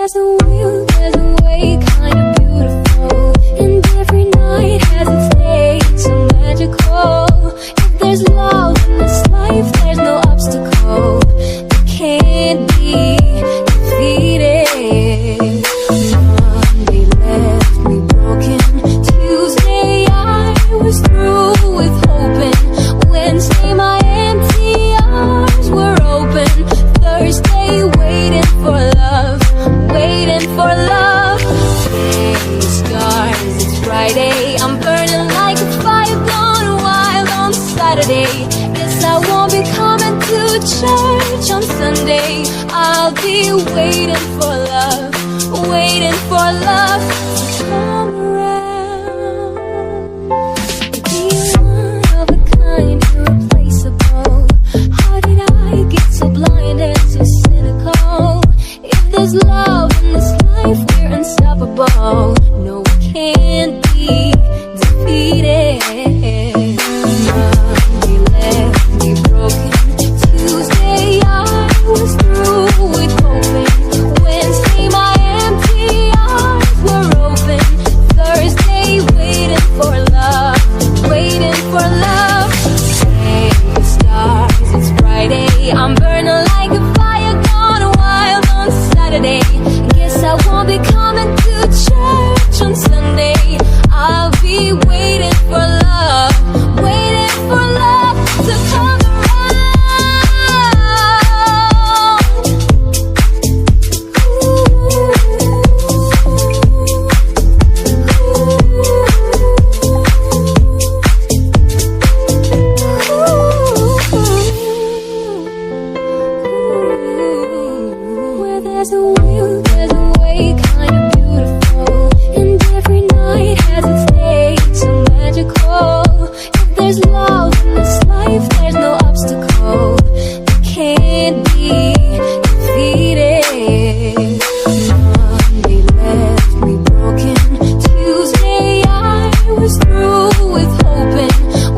there's a will, there's a way, kind of beautiful. And every night has its day, so magical. If there's love in this life, there's no obstacle that can't be defeated. Monday left me broken. Tuesday I was through with hoping. Wednesday my empty arms were open. Thursday waiting for love, waiting for love. Today stars, it's Friday. I'm burning like a fire gone wild on Saturday. Guess I won't be coming to church on Sunday. I'll be waiting for love, waiting for love to come around. Be one of a kind, irreplaceable. How did I get so blind and so cynical? If there's love in this life, we're unstoppable. No, we can't be defeated. Monday left me broken. Tuesday I was through with hoping. Wednesday my empty arms were open. Thursday waiting for love, waiting for love. Today stars, it's Friday. I'm burning like a fire gone wild on Saturday. Guess I won't be coming to church on Sunday. I'll be waiting for love, waiting for love to come around. Where there's a will, there's a way, kind of beautiful. And every night has its day, so magical. If there's love in this life, there's no obstacle that can't be defeated. Monday left me broken. Tuesday I was through with hoping.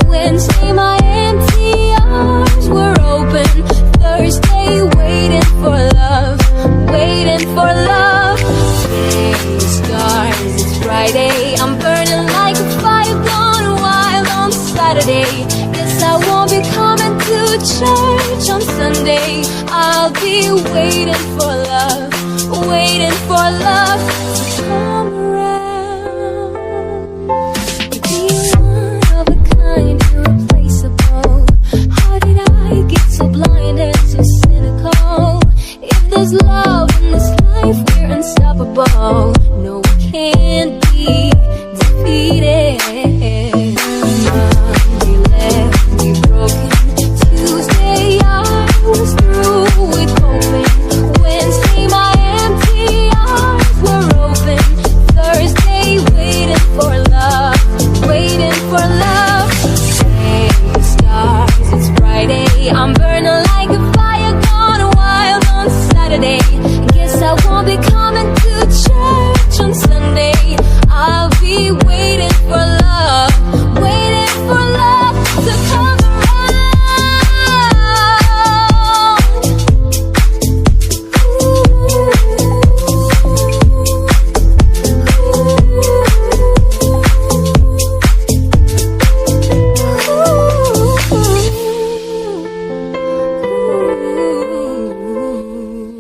Wednesday my empty arms were open. Thursday waiting for love, waiting for love. Today stars, it's Friday. I'm burning like a fire gone wild on Saturday. Guess I won't be coming to church on Sunday. I'll be waiting for love, waiting for love to come around. Be one of a kind, irreplaceable. How did I get so blind and so cynical? If there's love in this life, we're unstoppable. No, we can't be defeated. Monday left me broken. Tuesday I was through with hoping. Wednesday my empty arms were open. Thursday waiting for love, waiting for love. Today stars, it's Friday. I'm burning like a fire gone wild on Saturday. Guess I won't be coming to church on Sunday. I'll be waiting for love, waiting for love to come around.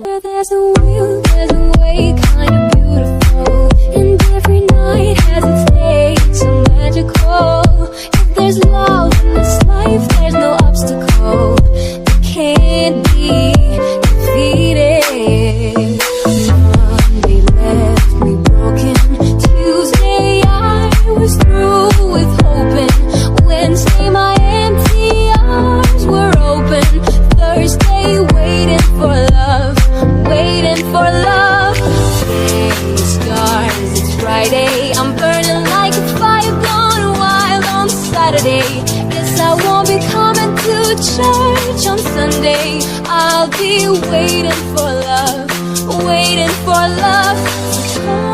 Where there's a will, there's a way, kind of beautiful. And every night has its day, so magical. If there's love in this life, there's no obstacle that can't be defeated. Monday left me broken. Tuesday I was through with hoping. Wednesday my empty arms were open. Thursday waiting for love, waiting for love. Today stars, it's Friday. I'm burning like a fire gone wild on Saturday. Guess I won't be coming to church on Sunday. I'll be waiting for love, waiting for love to come